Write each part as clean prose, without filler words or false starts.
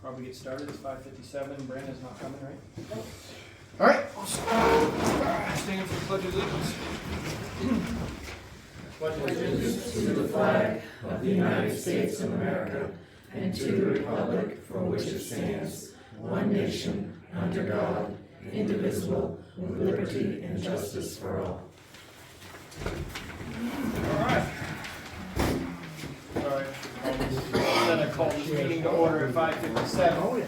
probably get started. It's 5:57. Brandon's not coming, right? All right. Stand for the Pledge of Allegiance. Pledge of allegiance to the flag of the United States of America and to the republic for which it stands, one nation, under God, indivisible, with liberty and justice for all. All right. Sorry. Then I called this meeting to order at 5:57. Oh, yeah.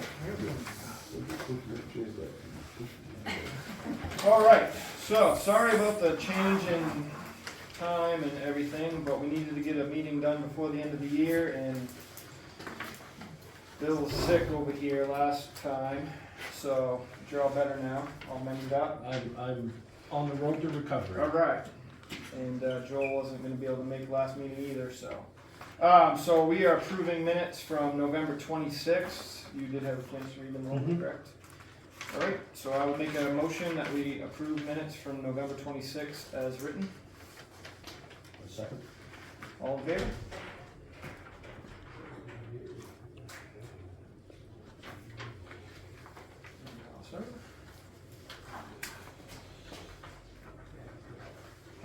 All right. So, sorry about the change in time and everything, but we needed to get a meeting done before the end of the year, and Bill was sick over here last time, so you're all better now, all mended up. I'm on the road to recovery. All right. And Joel wasn't going to be able to make last meeting either, so. So we are approving minutes from November 26th. You did have a chance to read them all, correct? All right, so I will make a motion that we approve minutes from November 26th as written. A second. All in favor?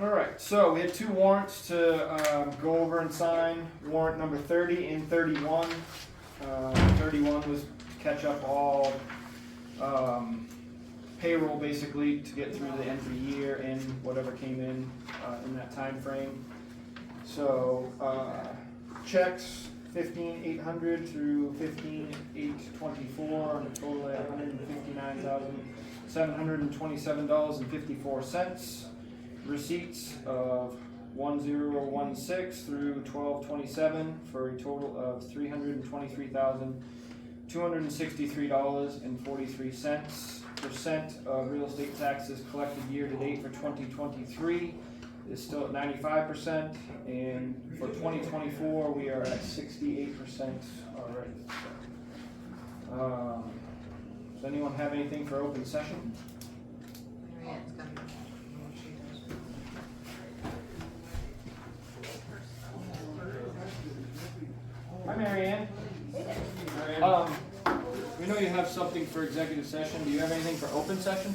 All right, so we had two warrants to go over and sign. Warrant number 30 and 31. 31 was to catch up all payroll basically to get through the end of the year and whatever came in that time frame. So checks 15,800 through 15,824 on a total of $159,727.54. Receipts of 1016 through 1227 for a total of $323,263.43. Percent of real estate taxes collected year to date for 2023 is still at 95%, and for 2024 we are at 68% already. Does anyone have anything for open session? Hi, Marianne. We know you have something for executive session. Do you have anything for open session?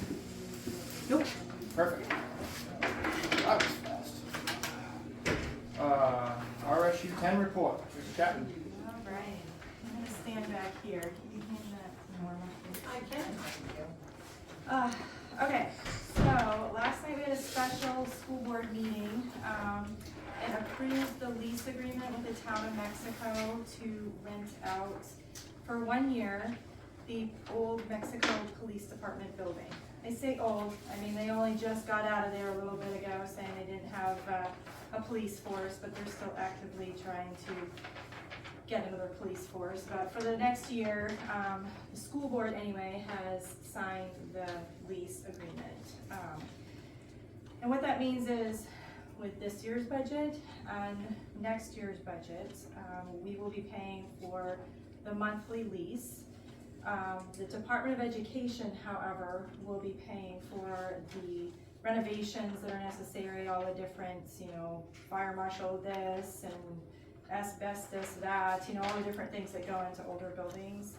Nope. Perfect. That was fast. RSU 10 report. Mr. Chapman. All right. I'm going to stand back here. Can you hand that to Norma? I can. Okay. So last night we had a special school board meeting and approved the lease agreement with the town of Mexico to rent out for 1 year the old Mexico Police Department building. I say old, I mean they only just got out of there a little bit ago saying they didn't have a police force, but they're still actively trying to get another police force. But for the next year, the school board anyway has signed the lease agreement. And what that means is with this year's budget and next year's budget, we will be paying for the monthly lease. The Department of Education, however, will be paying for the renovations that are necessary, all the different, fire marshal this and asbestos that, all the different things that go into older buildings.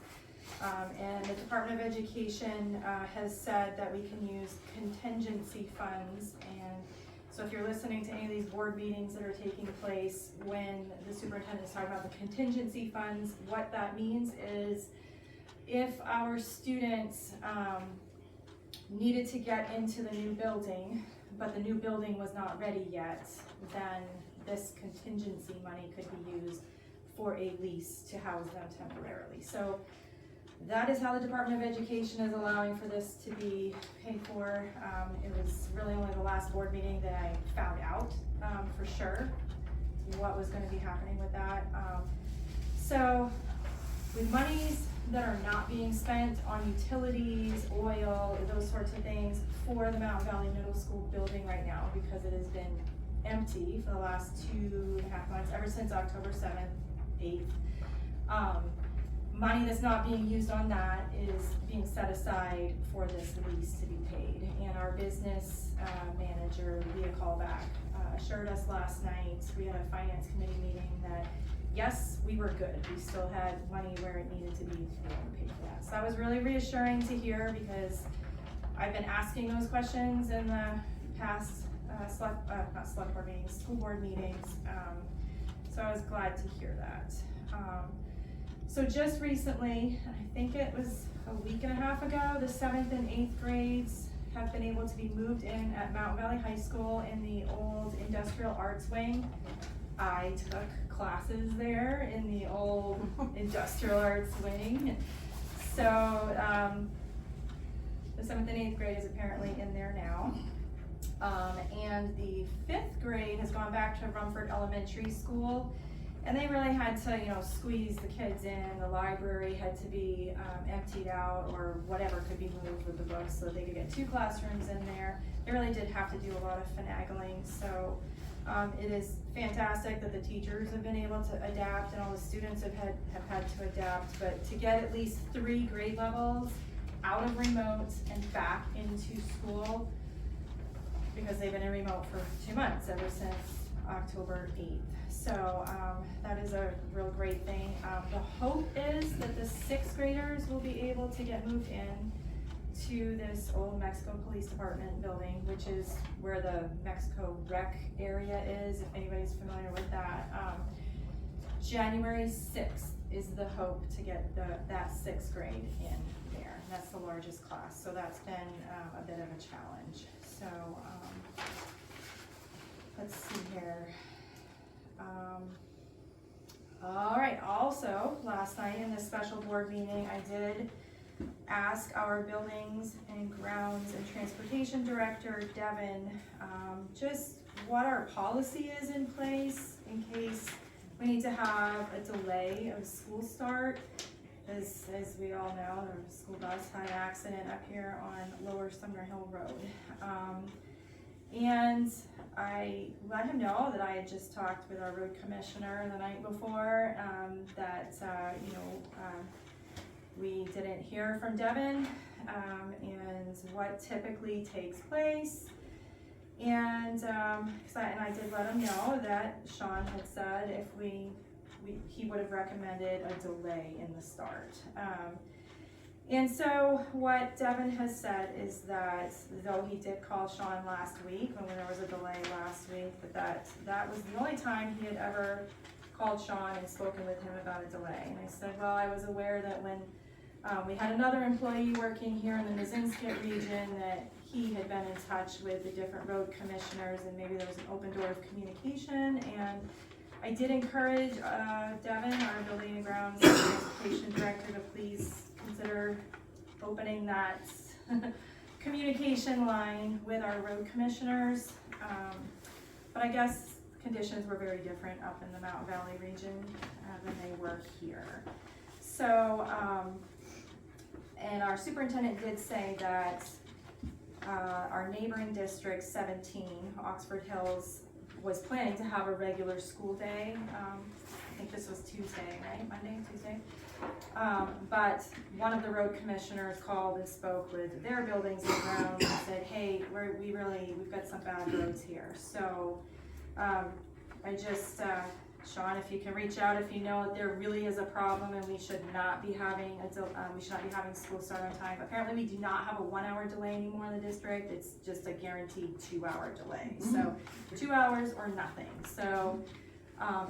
And the Department of Education has said that we can use contingency funds. And so if you're listening to any of these board meetings that are taking place when the superintendent is talking about the contingency funds, what that means is if our students needed to get into the new building, but the new building was not ready yet, then this contingency money could be used for a lease to house them temporarily. So that is how the Department of Education is allowing for this to be paid for. It was really only the last board meeting that I found out for sure what was going to be happening with that. So with monies that are not being spent on utilities, oil, those sorts of things for the Mountain Valley Middle School building right now, because it has been empty for the last 2.5 months, ever since October 7th, 8th. Money that's not being used on that is being set aside for this lease to be paid. And our business manager, via callback, assured us last night, we had a finance committee meeting, that yes, we were good. We still had money where it needed to be we won't pay for that. So that was really reassuring to hear because I've been asking those questions in the past, not select board meetings, school board meetings. So I was glad to hear that. So just recently, I think it was a week and a half ago, the 7th and 8th grades have been able to be moved in at Mountain Valley High School in the old industrial arts wing. I took classes there in the old industrial arts wing. So the 7th and 8th grade is apparently in there now. And the 5th grade has gone back to Rumford Elementary School. And they really had to, squeeze the kids in. The library had to be emptied out or whatever could be moved with the books so they could get 2 classrooms in there. They really did have to do a lot of finagling. So it is fantastic that the teachers have been able to adapt and all the students have had to adapt. But to get at least 3 grade levels out of remote and back into school, because they've been in remote for 2 months, ever since October 8th. So that is a real great thing. The hope is that the 6th graders will be able to get moved in to this old Mexico Police Department building, which is where the Mexico Rec area is, if anybody's familiar with that. January 6th is the hope to get that 6th grade in there. And that's the largest class, so that's been a bit of a challenge. So let's see here. All right, also, last night in this special board meeting, I did ask our buildings and grounds and transportation director, Devin, just what our policy is in place in case we need to have a delay of school start. As we all know, the school bus had an accident up here on Lower Sumner Hill Road. And I let him know that I had just talked with our road commissioner the night before, that, we didn't hear from Devin, and what typically takes place. And, I did let him know that Sean had said if he would have recommended a delay in the start. And so what Devin has said is that, though he did call Sean last week when there was a delay last week, but that was the only time he had ever called Sean and spoken with him about a delay. And I said, well, I was aware that when we had another employee working here in the Mazinskit region, that he had been in touch with the different road commissioners and maybe there was an open door of communication. And I did encourage Devin, our building and grounds and transportation director, to please consider opening that communication line with our road commissioners. But I guess conditions were very different up in the Mountain Valley region than they were here. So, and our superintendent did say that our neighboring district 17, Oxford Hills, was planning to have a regular school day. I think this was Tuesday, right? Monday, Tuesday? But one of the road commissioners called and spoke with their buildings and grounds and said, hey, we've got some bad roads here. So I just, Sean, if you can reach out if you know that there really is a problem and we should not be having school start on time. Apparently we do not have a 1-hour delay anymore in the district. It's just a guaranteed 2-hour delay. So 2 hours or nothing. So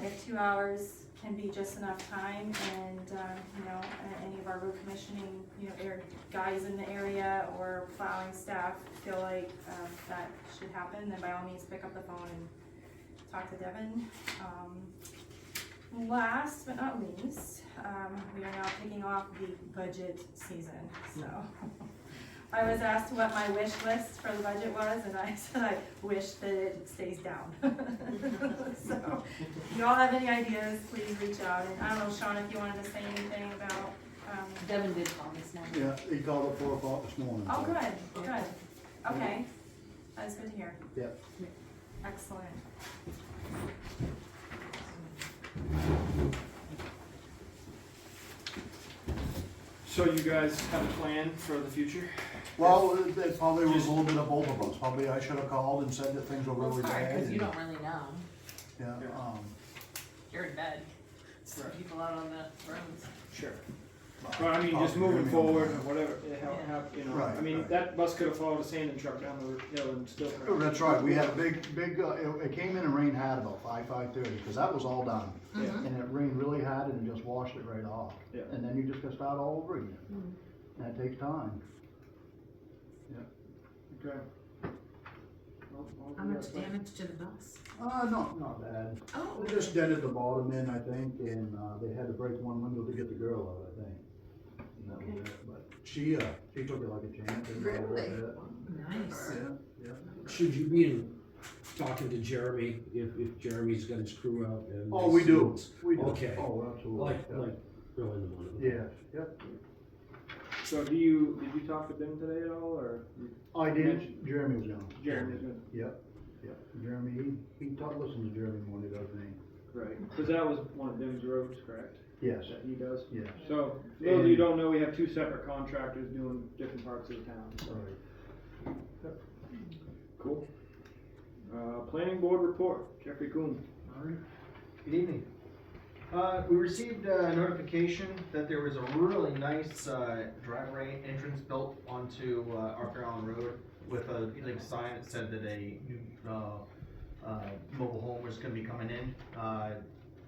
if 2 hours can be just enough time, and any of our road commissioning, guys in the area or plowing staff feel like that should happen, then by all means pick up the phone and talk to Devin. Last but not least, we are now kicking off the budget season. So I was asked what my wish list for the budget was, and I said I wish that it stays down. So if you all have any ideas, please reach out. And I don't know, Sean, if you wanted to say anything about Devin did call this morning. Yeah, he called at 4 o'clock this morning. Oh, good. Okay, that's good to hear. Yep. Excellent. So you guys have a plan for the future? Well, it probably was a little bit of both of us. Probably I should have called and said that things were really It's hard, bad. because you don't really know. Yeah, You're in bed. Some Right. people out on the roads. Sure. But I mean, just moving forward, or whatever, you know, Right, I mean, right. that bus could have followed a sanding truck down the hill and still. Oh, that's right, we had a big, it came in and rained hard about 5:30, because that was all done. Yeah. And it rained really hard and it just washed it right off. Yeah. And then you just gotta start all over again. And that takes time. Okay. How much damage to the bus? Not bad. Oh. They just dented the bottom in, I think, and, they had to break one window to get the girl out, I think. And that was it, but she took it like a champ. Didn't bother Really? it. Nice. Yeah. Should you be talking to Jeremy if Jeremy's got his crew out? And Oh, we do, we do. Okay. Oh, absolutely. Like early in the morning? Yeah, yep. So did you talk to Ben today at all, or? I did, Jeremy was gone. Jeremy's good. Yep. Jeremy, he listens to Jeremy when he does me. Right, because that was one of Ben's roads, correct? Yes, That he does? yes. So, for those of you who don't know, we have two separate contractors doing different parts of the town, so. Right. Cool. Planning board report, Jeffrey Kuhn. Alright. Good evening. We received a notification that there was a really nice driveway entrance built onto Arthur Allen Road with a big sign that said that a new mobile home was going to be coming in.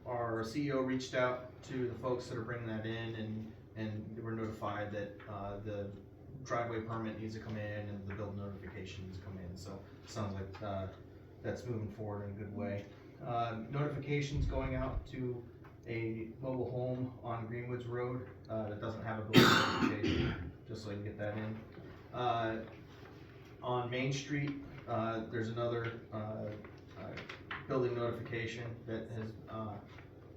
Our CEO reached out to the folks that are bringing that in, and they were notified that the driveway permit needs to come in and the building notification needs to come in. So it sounds like that's moving forward in a good way. Notifications going out to a mobile home on Greenwoods Road that doesn't have a building notification, just so I can get that in. On Main Street, there's another building notification that has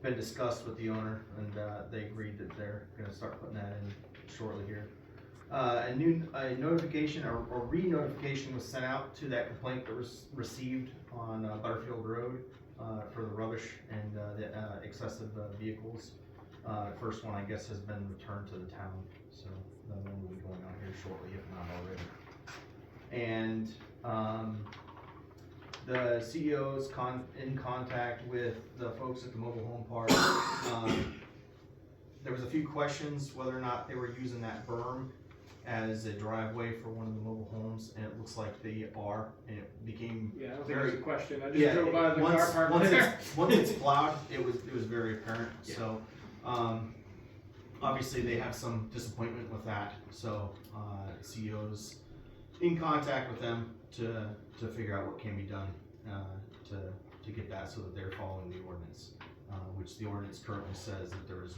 been discussed with the owner, and they agreed that they're going to start putting that in shortly here. A notification or re-notification was sent out to that complaint that was received on Butterfield Road for the rubbish and the excessive vehicles. First one, I guess, has been returned to the town, so the one will be going out here shortly, if not already. And the CEO's in contact with the folks at the mobile home park. There was a few questions whether or not they were using that berm as a driveway for one of the mobile homes, and it looks like they are, and it became Yeah, I don't think there's a question, I just yeah, drove by the once, car park once there. once it's plowed, it was very apparent. So obviously they have some disappointment with that. So CEO's in contact with them to figure out what can be done to get that so that they're following the ordinance, which the ordinance currently says that there is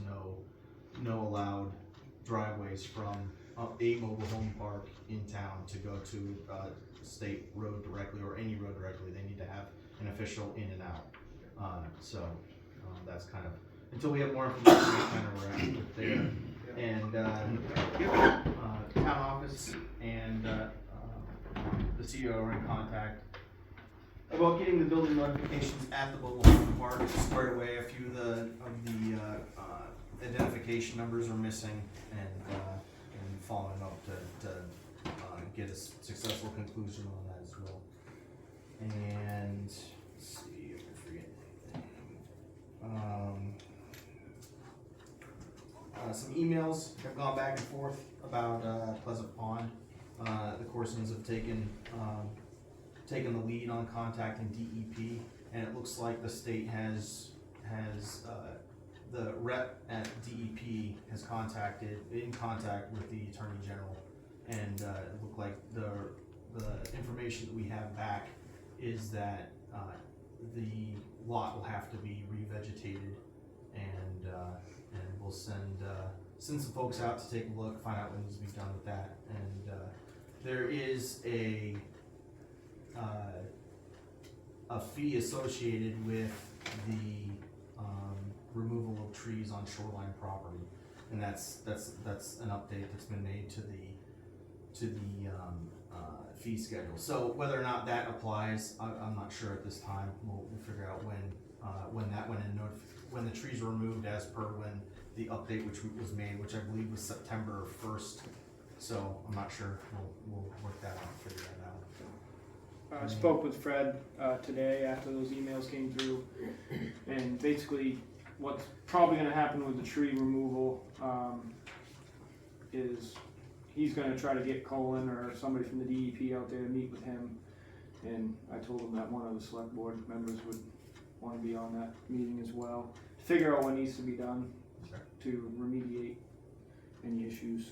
no allowed driveways from a mobile home park in town to go to state road directly or any road directly. They need to have an official in and out. So that's kind of, until we have more information, that's kind of where we're at there. And town office and the CEO are in contact about getting the building notifications at the mobile home park squared away. A few of the identification numbers are missing, and following up to get a successful conclusion on that as well. And let's see if I forget anything. Some emails have gone back and forth about Pleasant Pond. The Corsons have taken the lead on contacting DEP, and it looks like the state has the rep at DEP has in contact with the Attorney General, and it looked like the information that we have back is that the lot will have to be revegetated, and we'll send some folks out to take a look, find out what needs to be done with that. And there is a fee associated with the removal of trees on shoreline property, and that's an update that's been made to the fee schedule. So whether or not that applies, I'm not sure at this time. We'll figure out when that went in, when the trees were removed as per when the update which was made, which I believe was September 1st. So I'm not sure. We'll work that out, figure that out. I spoke with Fred today after those emails came through, and basically what's probably going to happen with the tree removal, he's gonna try to get Colin or somebody from the DEP out there to meet with him. And I told him that one of the select board members would wanna be on that meeting as well, to figure out what needs to be done to remediate any issues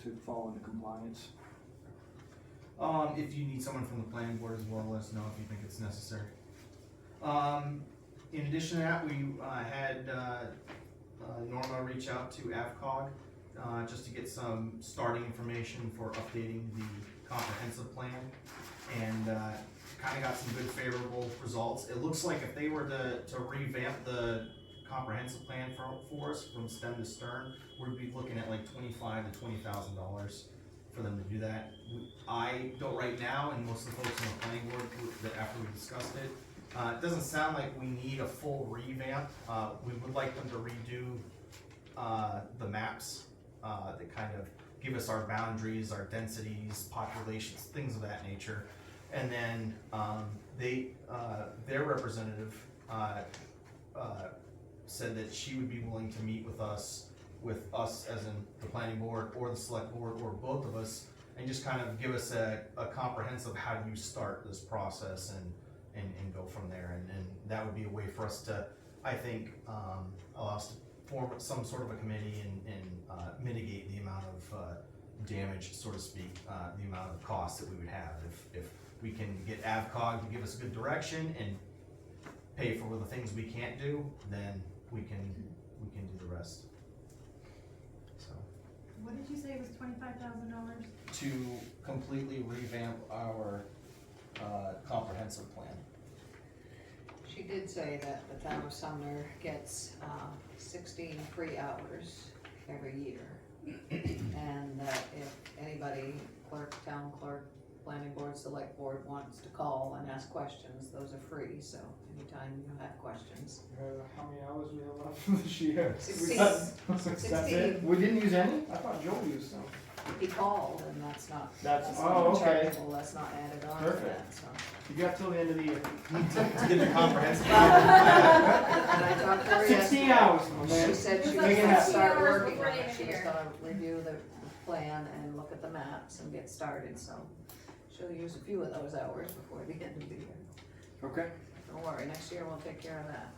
to fall into compliance. If you need someone from the planning board as well, let us know if you think it's necessary. In addition to that, we had Norma reach out to AvCog just to get some starting information for updating the comprehensive plan, and kind of got some good favorable results. It looks like if they were to revamp the comprehensive plan for us from stem to stern, we'd be looking at like $25,000 to $20,000 for them to do that. I don't right now, and most of the folks on the planning board, that after we discussed it, it doesn't sound like we need a full revamp. We would like them to redo the maps that kind of give us our boundaries, our densities, populations, things of that nature. And then their representative said that she would be willing to meet with us as in the planning board or the select board or both of us, and just kind of give us a comprehensive how do you start this process and go from there. And that would be a way for us to, I think, allow us to form some sort of a committee and mitigate the amount of damage, so to speak, the amount of costs that we would have. If we can get AvCog to give us good direction and pay for the things we can't do, then we can do the rest. So, What did you say was $25,000? to completely revamp our comprehensive plan. She did say that the town of Sumner gets 16 free hours every year. And that if anybody, clerk, town clerk, planning board, select board wants to call and ask questions, those are free, so anytime you have questions. How many hours we have left this year? 16. That's it? We didn't use any? I thought Joel used some. He called and that's not Oh, okay. chargeable, that's not added on to Perfect. that, so. You got till the end of the year. To get the comprehensive And I talked to her 16 yesterday. hours, my She man. said she It's was like gonna 16 start hours working before on you it, get she was here. gonna review the plan and look at the maps and get started, so she'll use a few of those hours before the end of the year. Okay. Don't worry, next year we'll take care of that.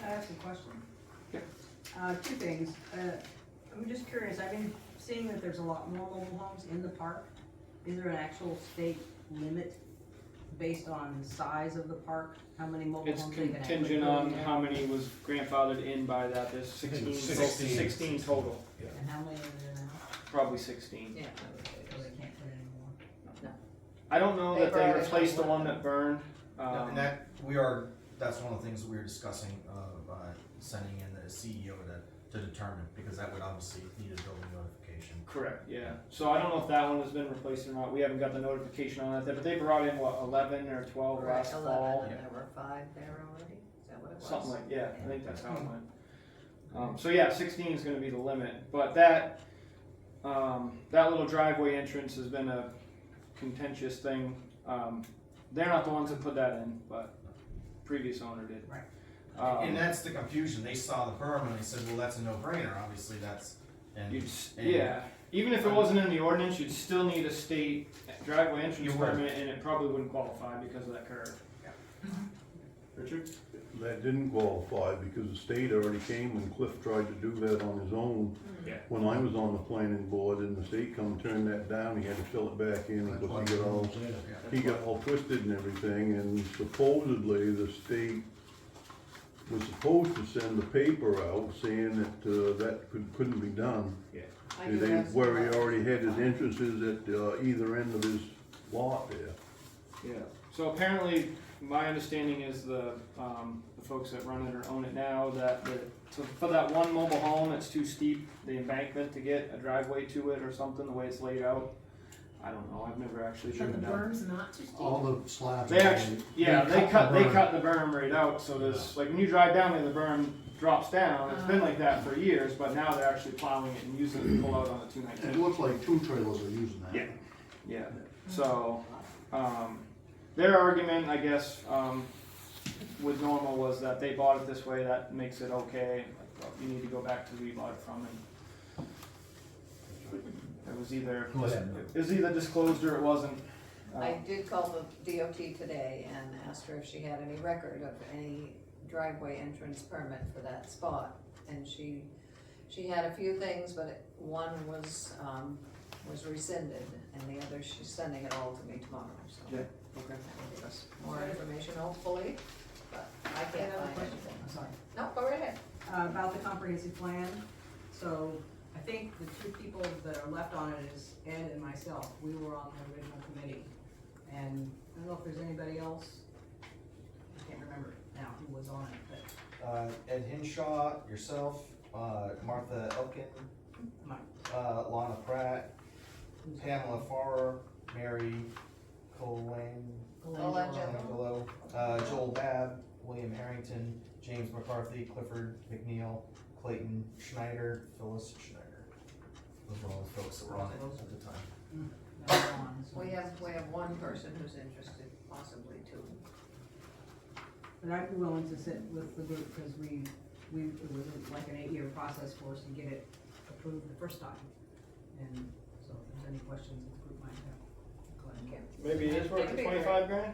I have some questions. Yeah. Two things. I'm just curious, I've been seeing that there's a lot more mobile homes in the park. Is there an actual state limit based on the size of the park? How many mobile It's homes they can actually contingent put in on there? how many was grandfathered in by that. There's I think 16, it's 16 total. And how many are there now? Probably 16. Yeah, I would say So they can't put any more? I don't know They that they brought it replaced the up. one that burned. and that's one of the things we were discussing, sending in the CEO to determine, because that would obviously need a building notification. Correct, yeah. So I don't know if that one has been replaced or not. We haven't got the notification on that, but they brought in, what, 11 or 12 right, last 11, fall? and there were 5 there already, is that what it was? Something like, yeah, I think that's how it went. So yeah, 16 is gonna be the limit, but that little driveway entrance has been a contentious thing. They're not the ones that put that in, but previous owner did. Right. And that's the confusion. They saw the berm and they said, well, that's a no-brainer, obviously, that's, and. Yeah, even if it wasn't in the ordinance, you'd still need a state driveway entrance You would. permit, and it probably wouldn't qualify because of that curve. Richard? That didn't qualify because the state already came when Cliff tried to do that on his own. Yeah. When I was on the planning board and the state come turn that down, he had to fill it back in because he got all twisted and everything, and supposedly the state was supposed to send the paper out saying that that couldn't be done. I do have some Where he questions. already had his entrances at either end of his lot there. Yeah. So apparently, my understanding is the folks that run it or own it now, that for that one mobile home, it's too steep, the embankment to get a driveway to it or something, the way it's laid out. I don't know, I've never actually But the driven down. berm's not too steep? All the slabs. They actually, yeah, they cut the berm. the berm right out, so there's, like, when you drive down there, the berm drops down. It's been like that for years, but now they're actually plowing it and using it to pull out on the It 219. looks like 2 trailers are using that. Yeah. Yeah, so, their argument, I guess, with Normal was that they bought it this way, that makes it okay. Like, well, you need to go back to who you bought it from, and It was either, Go ahead. it was either disclosed or it wasn't. I did call the DOT today and asked her if she had any record of any driveway entrance permit for that spot. And she had a few things, but one was rescinded, and the other, she's sending it all to me tomorrow, so. Yeah, okay. That will give us more information hopefully, but I can't Another find question. anything. I'm sorry. No, go right ahead. About the comprehensive plan, so I think the two people that are left on it is Ed and myself. We were on the original committee. And I don't know if there's anybody else, I can't remember now who was on it, but Ed Hinshaw, yourself, Martha Elkin, Lana Pratt, Pamela Farrer, Mary Colangelo, Joel Babb, William Harrington, James McCarthy, Clifford McNeil, Clayton Schneider, Phyllis Schneider. Those were all the folks that were on it at the time. no one, so. We have one person who's interested, possibly two. But I'd be willing to sit with the group, because it was like an 8-year process for us to get it approved the first time. And so if there's any questions that the group might have, go ahead. Maybe it is worth the That'd be 25 grand?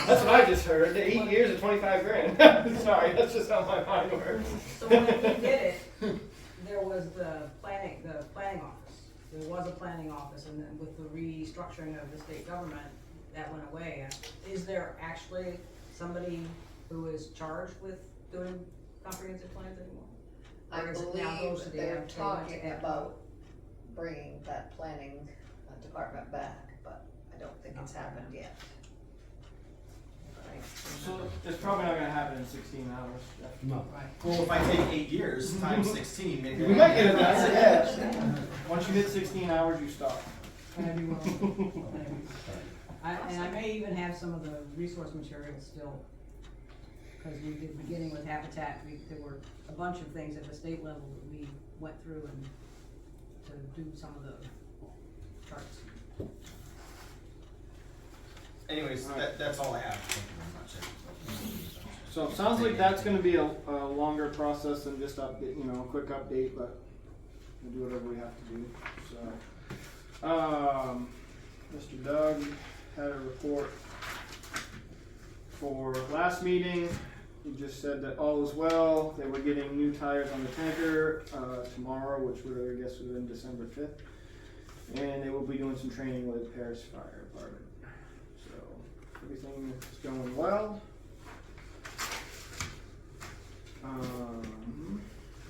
That's what I just heard, the 8 years of 25 grand. Sorry, that's just how my mind works. So when we did it, there was the planning office. There was a planning office, and then with the restructuring of the state government, that went away. Is there actually somebody who is charged with doing comprehensive plans anymore? I Or is it now goes to believe the they're they went to talking Ed? about bringing that planning department back, but I don't think it's happened yet. Right. So it's probably not gonna happen in 16 hours. Jeff. No. Well, if I take 8 years times 16, maybe. We might get it done, yeah. Once you hit 16 hours, you stop. I'd be willing. And I may even have some of the resource materials still, because we did, beginning with Habitat, there were a bunch of things at the state level that we went through and to do some of the charts. Anyways, that's all I have. Thank you very much. So it sounds like that's gonna be a longer process than just update, a quick update, but we'll do whatever we have to do, so. Mr. Doug had a report for last meeting. He just said that all is well. They were getting new tires on the tanker, tomorrow, which would, I guess, would have been December 5th. And they will be doing some training with Paris Fire Department. So, everything is going well.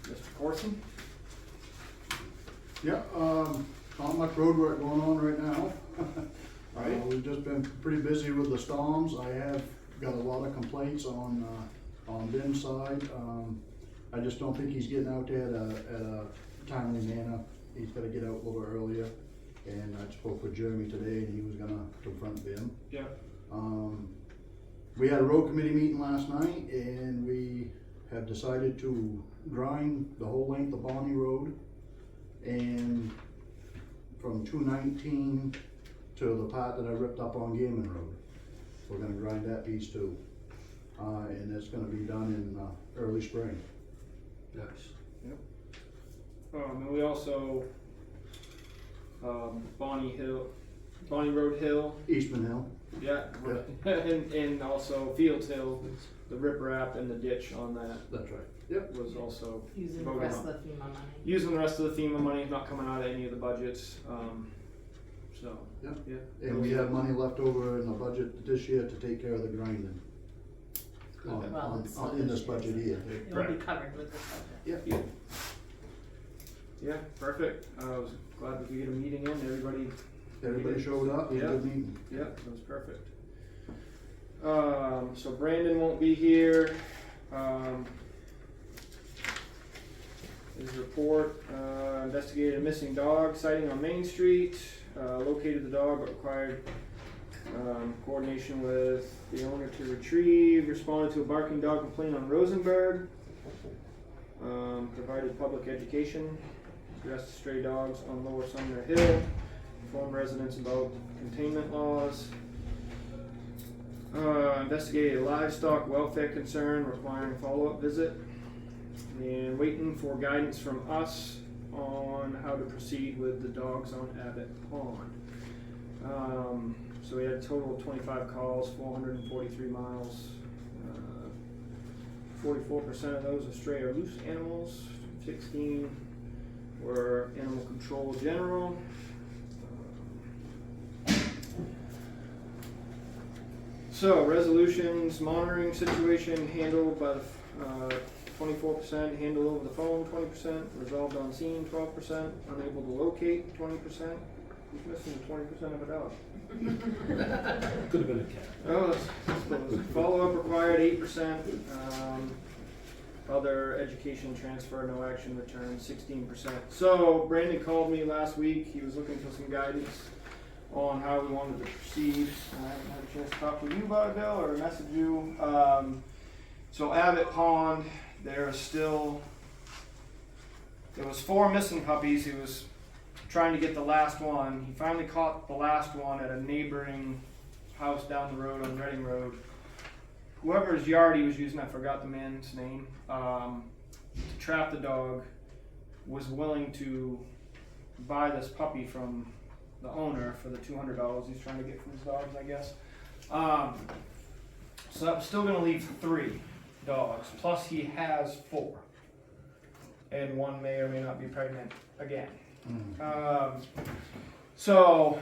Mr. Corson? Yeah, not much road work going on right now. Right. We've just been pretty busy with the storms. I have got a lot of complaints on Ben's side. I just don't think he's getting out there at a timely manner. He's gotta get out a little earlier. And I spoke with Jeremy today, and he was gonna confront Ben. Yeah. We had a road committee meeting last night, and we have decided to grind the whole length of Bonnie Road, and from 219 to the part that I ripped up on Gammon Road. We're gonna grind that piece too. And it's gonna be done in early spring. Nice. And we also, Bonnie Road Hill, Eastman Hill. yeah, and also Fields Hill, the riprap and the ditch on that That's right. Yep. was also Using the voted rest on. of the FEMA money. Using the rest of the FEMA money, not coming out of any of the budgets, so, Yep. yeah. And we have money left over in the budget this year to take care of the grinding. Well, it's In this budget here. It will be covered with this budget. Yep. Yeah, perfect. I was glad we could get a meeting in, Everybody showed up, it was a good meeting. yeah, it was perfect. So Brandon won't be here. His report, investigated a missing dog sighting on Main Street, located the dog but required coordination with the owner to retrieve, responded to a barking dog complaint on Rosenberg, provided public education, addressed stray dogs on Lower Sumner Hill, informed residents about containment laws, investigated a livestock welfare concern requiring follow-up visit, and waiting for guidance from us on how to proceed with the dogs on Abbott Pond. So we had a total of 25 calls, 443 miles. 44% of those are stray or loose animals. 16 were animal control general. So resolutions, monitoring situation handled by the 24%, handled over the phone 20%, resolved on scene 12%, unable to locate 20%. Who's missing 20% of it out? Could have been a cat. Oh, that's close. Follow-up required 8%. Other education transfer, no action return, 16%. So Brandon called me last week. He was looking for some guidance on how we wanted to proceed. I haven't had a chance to talk with you about it, Bill, or message you. So Abbott Pond, there was 4 missing puppies. He was trying to get the last one. He finally caught the last one at a neighboring house down the road on Reading Road. Whoever's yard he was using, I forgot the man's name, to trap the dog, was willing to buy this puppy from the owner for the $200 he's trying to get from his dogs, I guess. So that was still going to leave 3 dogs, plus he has 4. And one may or may not be pregnant again. So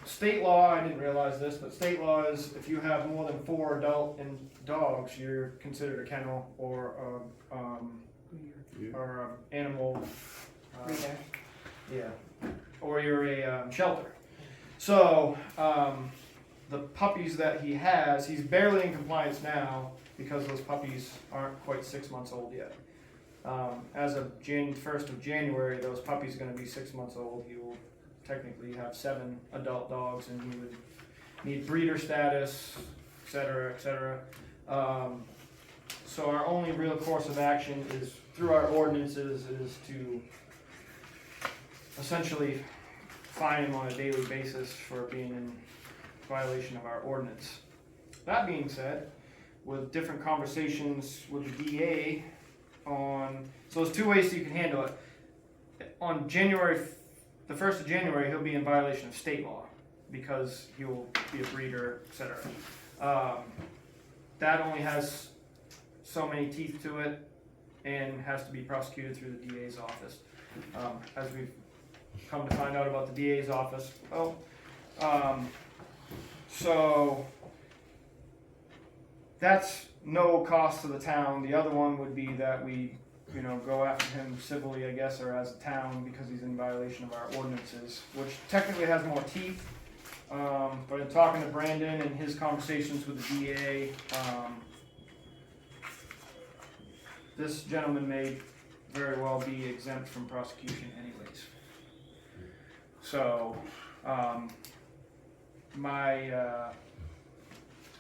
state law, I didn't realize this, but state law is if you have more than 4 adult dogs, you're considered a kennel or a animal or you're a shelter. So the puppies that he has, he's barely in compliance now because those puppies aren't quite 6 months old yet. As of 1st of January, those puppies are going to be 6 months old. He will technically have 7 adult dogs, and he would need breeder status, etc., etc. So our only real course of action is through our ordinances is to essentially fine him on a daily basis for being in violation of our ordinance. That being said, with different conversations with the DA on, so there's 2 ways you can handle it. On the 1st of January, he'll be in violation of state law because he will be a breeder, etc. That only has so many teeth to it and has to be prosecuted through the DA's office. As we've come to find out about the DA's office, so that's no cost to the town. The other one would be that we, go after him civilly, I guess, or as a town because he's in violation of our ordinances, which technically has more teeth. But in talking to Brandon and his conversations with the DA, this gentleman may very well be exempt from prosecution anyways. So, my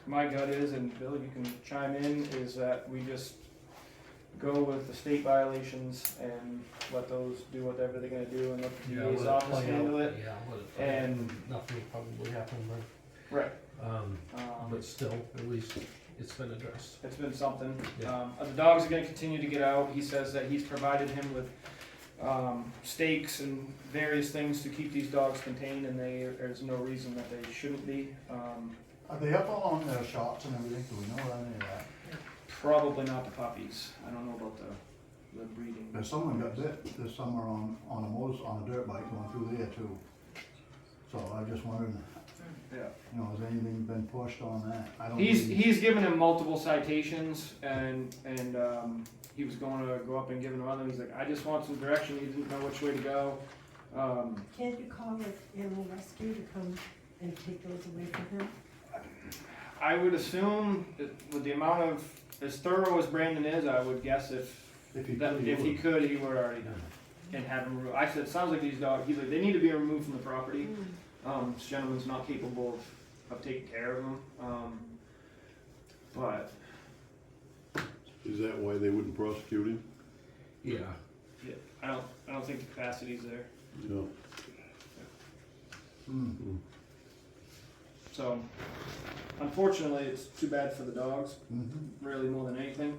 gut is, and Bill, you can chime in, is that we just go with the state violations and let those do whatever they're gonna do and let the DA's office handle it. Yeah, let it play out. And Nothing will probably happen, right, but still, at least it's been addressed. it's been something. Yeah. The dogs are gonna continue to get out. He says that he's provided him with stakes and various things to keep these dogs contained, and there's no reason that they shouldn't be. Are they up on their shots and everything? Do we know any of that? Probably not the puppies. I don't know about the breeding. There's someone got bit this summer on a dirt bike going through there too. So I just wondered, Yeah. has anything been pushed on that? I don't. He's given him multiple citations, and he was going to go up and give him another. He's like, I just want some direction. He didn't know which way to go. Can't you call an animal rescue to come and take those away from him? I would assume that with the amount of as thorough as Brandon is, I would guess if he could, he would already done it and have them removed. I said, it sounds like these dogs. He's like, they need to be removed from the property. This gentleman's not capable of taking care of them. But Is that why they wouldn't prosecute him? Yeah. yeah, I don't think the capacity's there. No. So, unfortunately, it's too bad for the dogs, Mm-hmm. really more than anything.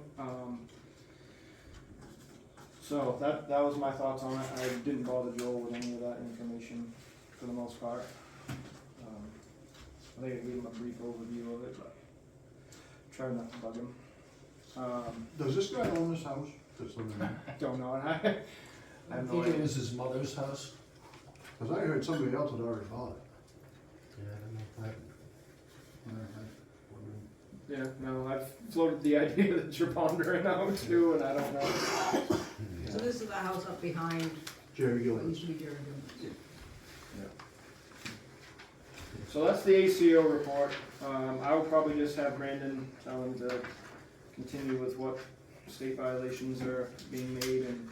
So that was my thoughts on it. I didn't bother Joel with any of that information for the most part. I think I gave him a brief overview of it, but tried not to bug him. Does this guy own this house that's living there? I don't know. I I have no think it idea. was his mother's house. Cause I heard somebody else had already bought it. Yeah, I don't know if that. Yeah, no, I've floated the idea that you're pondering now too, and I don't know. So this is the house up behind Jerry what Gillis. used to be Jerry Gillis. So that's the ACO report. I will probably just have Brandon tell him to continue with what state violations are being made, and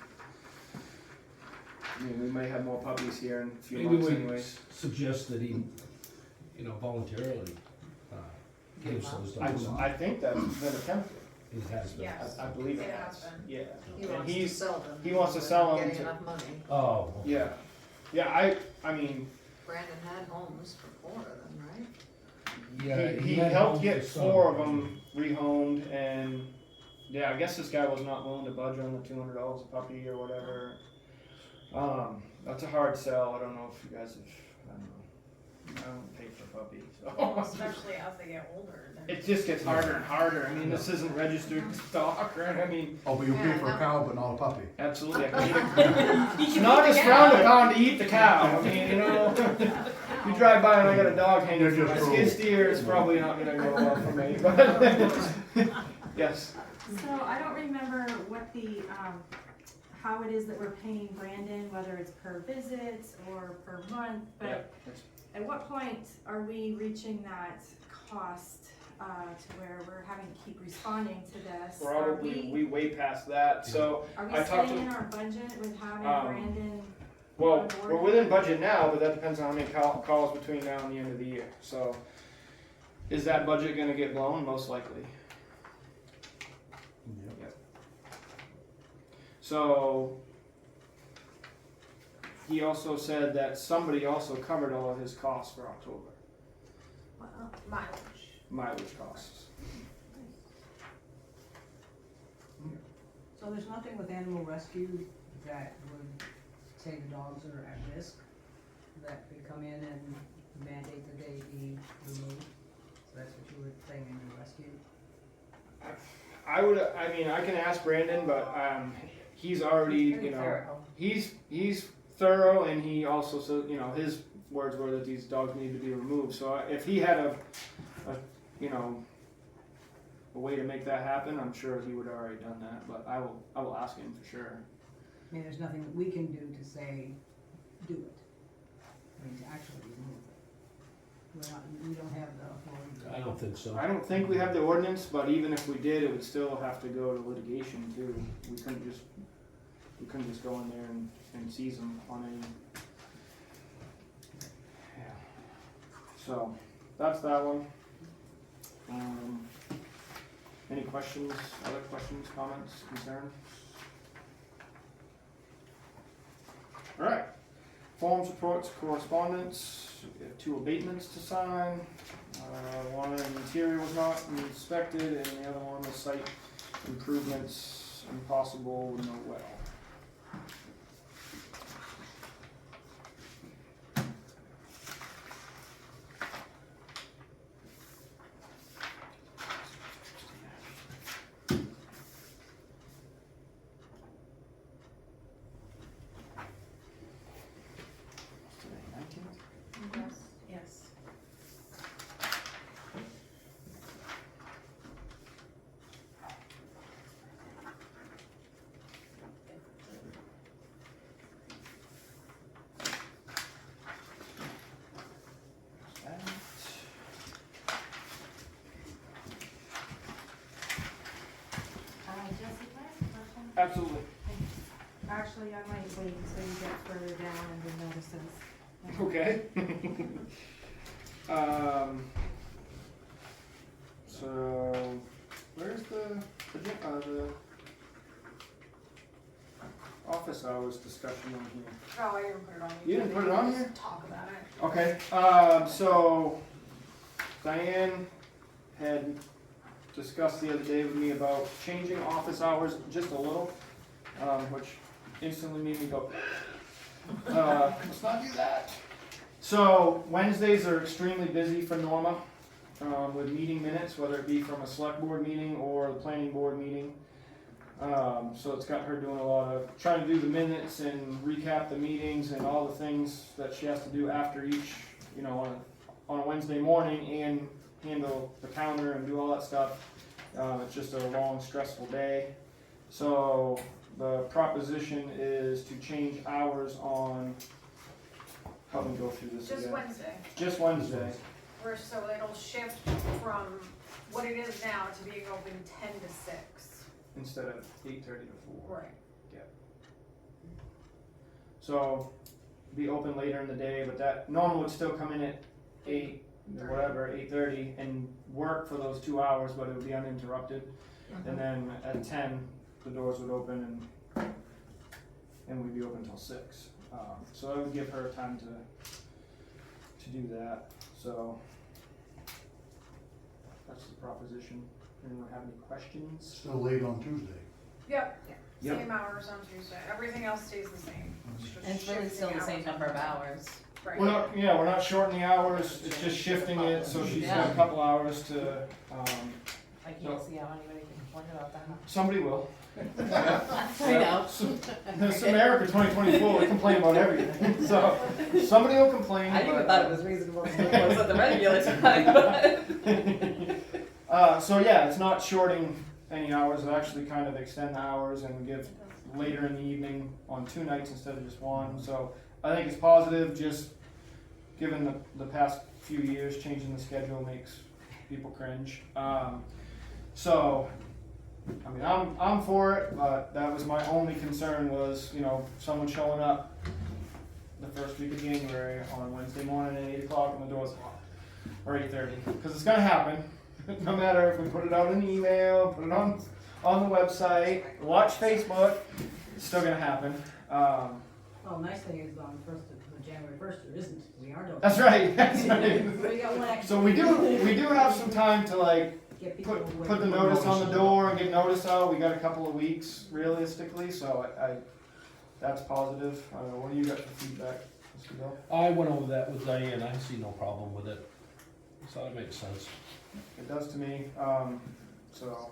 I mean, we may have more puppies here in a few Maybe months we anyways. suggest that he, voluntarily, gives those dogs up. I think that's been attempted. It has been. Yes. I believe it It has. has been. Yeah. He And wants to he's, sell them. he wants to but sell not them Getting to- enough money. Oh. yeah. Yeah, I mean, Brandon had homes for 4 of them, right? Yeah, he had helped homes get for 4 of some. them rehomed, and yeah, I guess this guy was not willing to budge on the $200 a puppy or whatever. That's a hard sell. I don't know if you guys have. I don't pay for puppies, so Especially as they get older. it just gets harder and harder. I mean, this isn't registered stock, right? I mean, Oh, but you pay Yeah, for a no. cow, but not a puppy. absolutely. It's not as round a pound to eat the cow. I mean, you drive by and I got a dog hanging You're from just my skid cruel. steer, it's probably not gonna go well for me, but, yes. So I don't remember what the, how it is that we're paying Brandon, whether it's per visit or per month, but at what point are we reaching that cost, to where we're having to keep responding to this? Probably, we way past that, so, Are we I talked staying to- in our budget with having Um, Brandon? well, on board? we're within budget now, but that depends on how many calls between now and the end of the year, so. Is that budget gonna get blown? Most likely. So, he also said that somebody also covered all of his costs for October, Wow, mileage. mileage costs. So there's nothing with animal rescue that would say the dogs are at risk, that could come in and mandate that they be removed? So that's what you were saying, animal rescue? I can ask Brandon, but, he's already, Pretty thorough. he's thorough, and he also said, his words were that these dogs need to be removed, so if he had a way to make that happen, I'm sure he would have already done that, but I will ask him for sure. I mean, there's nothing that we can do to say, do it. I mean, to actually remove it. We don't have the authority. I don't think so. I don't think we have the ordinance, but even if we did, it would still have to go to litigation too. We couldn't just go in there and seize them on any. Yeah. So, that's that one. Any questions, other questions, comments, concerns? Alright, forms, reports, correspondence, we have 2 abatements to sign. One interior was not inspected, and the other one was site improvements impossible with no well. Yes. Yes. Jessica, question? Absolutely. Actually, I might wait until you get further down in the notices. Okay. So, where's the office hours discussion on here? Oh, I didn't put it on. You didn't put it on Just here? Talk about it. Okay, so Diane had discussed the other day with me about changing office hours just a little. which instantly made me go, let's not do that. So Wednesdays are extremely busy for Norma, with meeting minutes, whether it be from a select board meeting or the planning board meeting. So it's got her doing a lot of, trying to do the minutes and recap the meetings and all the things that she has to do after each, on a Wednesday morning, and handle the counter and do all that stuff. It's just a long, stressful day. So the proposition is to change hours on, help me go through this Just again. Wednesday, Just Wednesday. so it'll shift from what it is now to being open 10 to 6. Instead of 8:30 to 4. Right. So be open later in the day, but that normal would still come in at 8:30, and work for those 2 hours, but it would be uninterrupted. And then at 10, the doors would open and we'd be open till 6. So that would give her time to do that. So that's the proposition. Anyone have any questions? Still late on Tuesday. Yep, Yep. same hours on Tuesday. Everything else stays the same. Just And it's really still the shifting same hours. number of hours. Right. We're not shortening the hours, it's just shifting it, so she's got a couple hours to, I can't see how anybody can complain about that. somebody will. I know. It's America 2024, we complain about everything, so somebody will complain. I even but- thought it was reasonable to do it at the regular time, but. So yeah, it's not shorting any hours, it actually kind of extend the hours and we give later in the evening on 2 nights instead of just 1, so I think it's positive, just given the past few years, changing the schedule makes people cringe. So, I mean, I'm for it, but that was my only concern was, someone showing up the first week of January on Wednesday morning at 8 o'clock and the door's locked, or 8:30, because it's gonna happen. No matter if we put it out in email, put it on the website, watch Facebook, it's still gonna happen. Well, nice thing is on January 1st, there isn't, we aren't open. That's right. That's right. We got one extra. So we do have some time to Get people away. put the notice on the door and get notice out. We got a couple of weeks realistically, so I that's positive. What do you got for feedback, Mr. Bill? I went over that with Diane, I see no problem with it. So it makes sense. It does to me. So,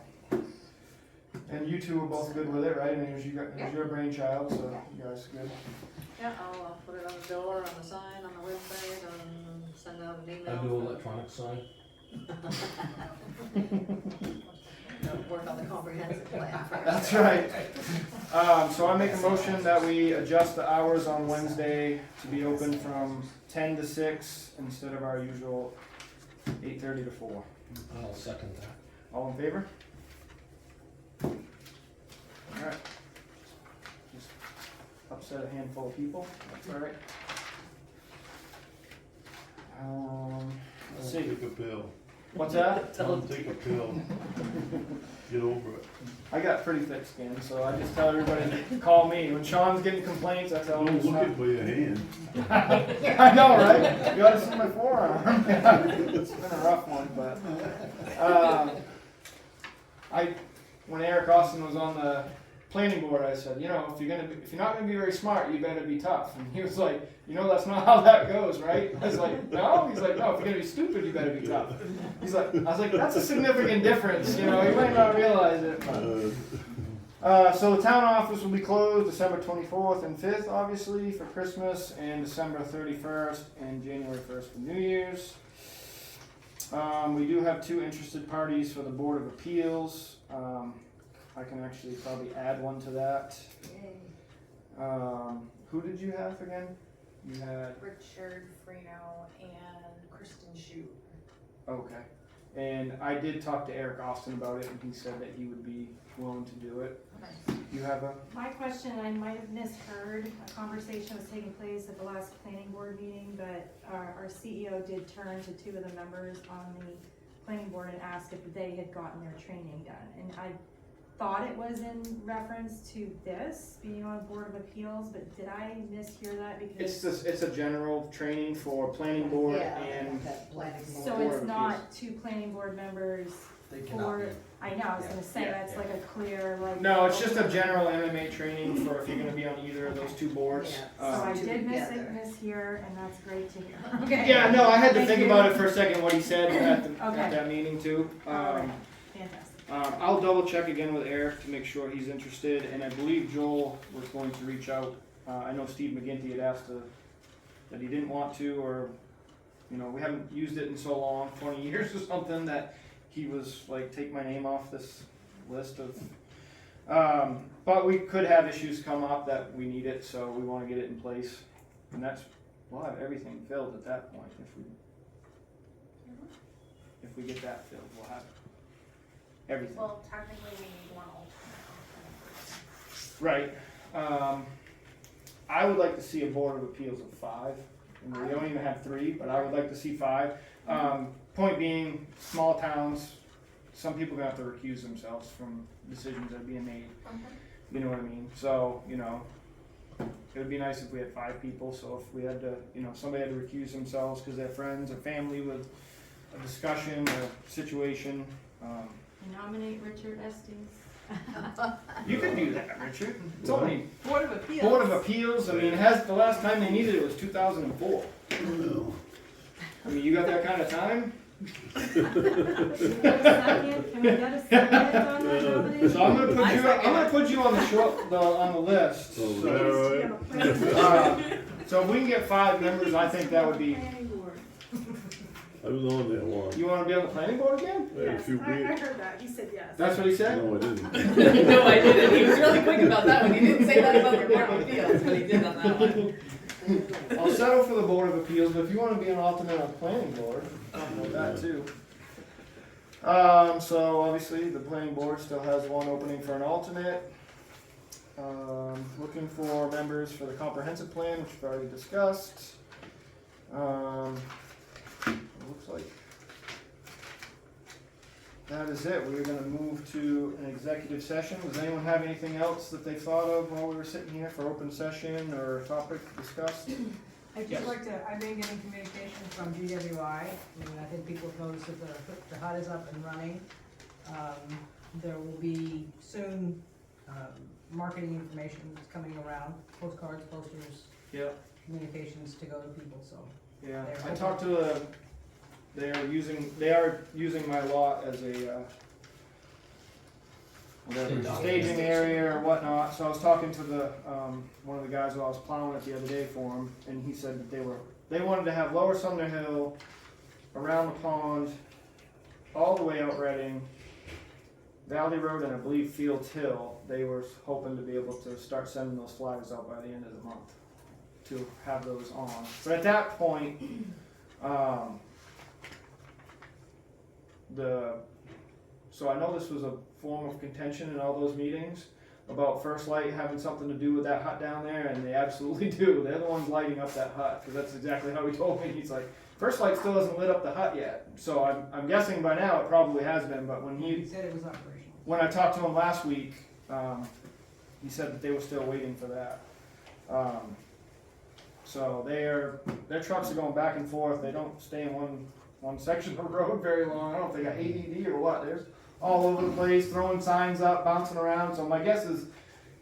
and you two are both good with it, right? I mean, it was your brainchild, so you guys good. Yeah, I'll put it on the door, on the sign, on the website, and send out an email. I do electronic sign. Work on the comprehensive plan first. That's right. So I make a motion that we adjust the hours on Wednesday to be open from 10 to 6 instead of our usual 8:30 to 4. I'll second that. All in favor? Alright. Just upset a handful of people, that's alright. Let's see, Take a pill. what's that? Don't take a pill. Get over it. I got pretty thick skin, so I just tell everybody to call me. When Sean's getting complaints, I tell him Don't to look stop. it by your hand. I know, right? You ought to see my forearm. It's been a rough one, but when Eric Austin was on the planning board, I said, if you're not gonna be very smart, you better be tough. And he was like, that's not how that goes, right? I was like, no. He's like, no. If you're gonna be stupid, you better be tough. I was like, that's a significant difference. You might not realize it. But. So the town office will be closed December 24th and 5th, obviously, for Christmas, and December 31st and January 1st for New Year's. We do have 2 interested parties for the Board of Appeals. I can actually probably add one to that. Who did you have again? You had, Richard Freno and Kristen Shute. okay. And I did talk to Eric Austin about it, and he said that he would be willing to do it. You have a, My question, I might have misheard, a conversation was taking place at the last planning board meeting, but our CEO did turn to 2 of the members on the planning board and asked if they had gotten their training done. And I thought it was in reference to this, being on Board of Appeals, but did I mishear that? Because it's a general training for planning board and planning so Board it's of not 2 planning board members They cannot for, be. I know, I was gonna say, that's like a clear, like. No, it's just a general MMA training for if you're gonna be on either of those two boards. Yeah. So I Um, did miss together. it, miss here, and that's great to hear. Okay. Yeah, no, I had to Thank think you. about it for a second, what he said at Okay. that meeting too. Alright. Fantastic. I'll double check again with Eric to make sure he's interested, and I believe Joel was going to reach out. I know Steve McGinty had asked that he didn't want to, or, you know, we haven't used it in so long, 20 years or something, that he was like, take my name off this list of, but we could have issues come up that we need it, so we wanna get it in place. And we'll have everything filled at that point, if we get that filled, we'll have everything. Well, technically we need one alternate. Right, I would like to see a Board of Appeals of 5, and we don't even have 3, but I would like to see 5. Point being, small towns, some people are gonna have to recuse themselves from decisions that are being made. You know what I mean? So, you know, it would be nice if we had 5 people, so if we had to, you know, somebody had to recuse themselves because they're friends or family with a discussion or situation. Nominate Richard Estes. You could do that, Richard. It's only Board of Appeals. Board of Appeals, I mean, the last time they needed it was 2004. I mean, you got that kind of time? Can we get a second? Can we get a second on that nomination? So I'm gonna put you on the list. So if we can get 5 members, I think that would be. Planning board. I was on that one. You wanna be on the planning board again? I had a few beers. heard that, he said yes. That's what he said? No, I didn't. No, I didn't. He was really quick about that one. He didn't say that about the Board of Appeals, but he did on that one. I'll settle for the Board of Appeals, but if you wanna be an alternate on the planning board, I'm with that too. So obviously, the planning board still has one opening for an alternate. Looking for members for the comprehensive plan, which we've already discussed. It looks like that is it. We're gonna move to an executive session. Does anyone have anything else that they thought of while we were sitting here for open session or a topic discussed? I'd just like to, I've been getting communication from GWI, I mean, I think people have noticed that the hut is up and running. There will be soon, marketing information that's coming around, postcards, posters, Yep. communications to go to people, so. Yeah, I talked to they are using my lot as a, whatever, staging area or whatnot, so I was talking to the, one of the guys while I was plowing it the other day for him, and he said that they wanted to have Lower Sumner Hill, around the pond, all the way out Reading, Valley Road, and I believe Fields Hill. They were hoping to be able to start sending those flyers out by the end of the month to have those on. But at that point, so I know this was a form of contention in all those meetings about First Light having something to do with that hut down there, and they absolutely do. They're the ones lighting up that hut, because that's exactly how he told me. He's like, First Light still hasn't lit up the hut yet. So I'm guessing by now it probably has been, but He said it was operational. when I talked to him last week, he said that they were still waiting for that. So their trucks are going back and forth. They don't stay in one section of road very long. I don't know if they got ADD or what. There's all over the place, throwing signs up, bouncing around. So my guess is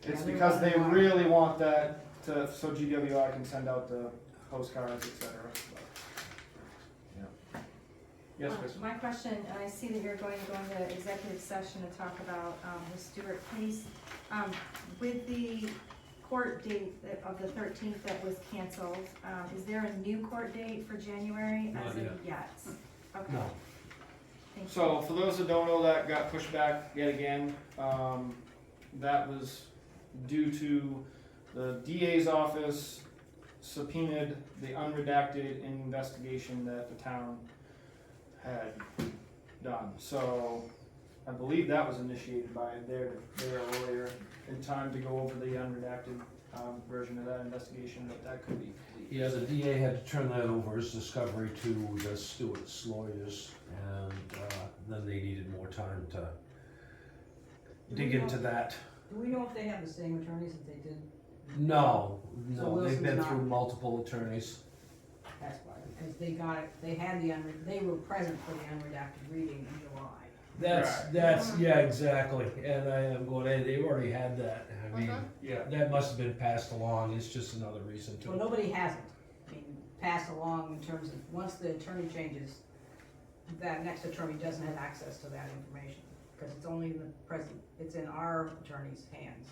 it's because they really want that so GWI can send out the postcards, etc. Yeah. Yes, Chris. My question, and I see that you're going to go into executive session to talk about the Stewart case. With the court date of the 13th that was canceled, is there a new court date for January as of yet? Okay. No. Thank you. So for those that don't know, that got pushed back yet again. That was due to the DA's office subpoenaed the unredacted investigation that the town had done. So I believe that was initiated by their lawyer in time to go over the unredacted version of that investigation, but that could be complete. Yeah, the DA had to turn that over as discovery to the Stewart's lawyers, and then they needed more time to dig into that. Do we know if they have the same attorneys that they did? No, So they've Wilson's been not- through multiple attorneys. That's why, because they got it, they had they were present for the unredacted reading in July. That's, yeah, exactly, and I am going, hey, they already had that, I mean, Yeah. that must have been passed along, it's just another reason Well, to. nobody hasn't, I mean, passed along in terms of, once the attorney changes, that next attorney doesn't have access to that information, because it's only in the present, it's in our attorney's hands.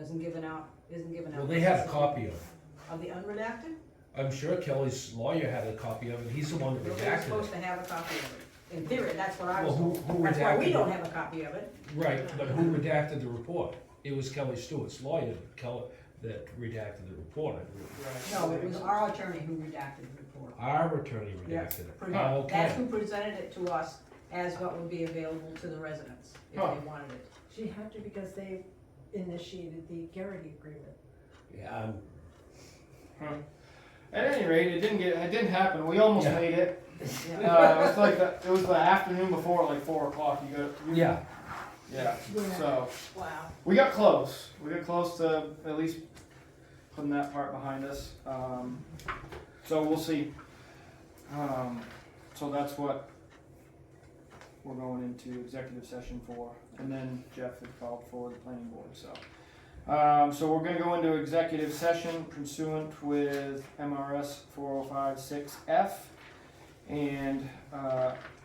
Isn't given out. Well, they have a copy of it, Of the unredacted? I'm sure Kelly's lawyer had a copy of it, he's the one that Nobody's redacted supposed it. to have a copy of it. In theory, that's what I was Well, told. who That's why we redacted don't it? have a copy of it. Right, but who redacted the report? It was Kelly Stewart's lawyer, Kelly, that redacted the report, I believe. No, it was our attorney who redacted the report. Our attorney Yes, redacted it. pre- Oh, That's okay. who presented it to us as what would be available to the residents if Huh. they wanted it. She had to because they initiated the Garrity agreement. Yeah, At any rate, it didn't happen. We almost Yeah. made it. Yeah. It was like it was the afternoon before, like 4 o'clock. yeah, Yeah. So Wow. we got close. We got close to at least putting that part behind us. So we'll see. So that's what we're going into executive session for, and then Jeff had called for the planning board. So we're going to go into executive session pursuant with MRS 4056F and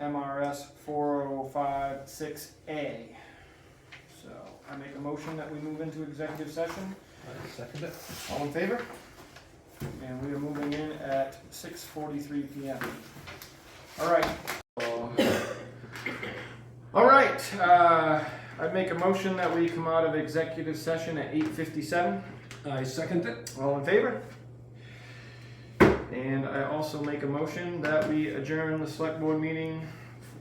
MRS 4056A. So I make a motion that we move into executive session. I second it. All in favor? And we are moving in at 6:43 p.m. All right. All right. I'd make a motion that we come out of executive session at 8:57. I second it. All in favor? And I also make a motion that we adjourn the select board meeting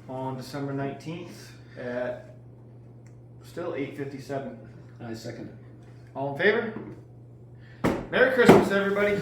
on December 19th at still 8:57. I second it. All in favor? Merry Christmas, everybody.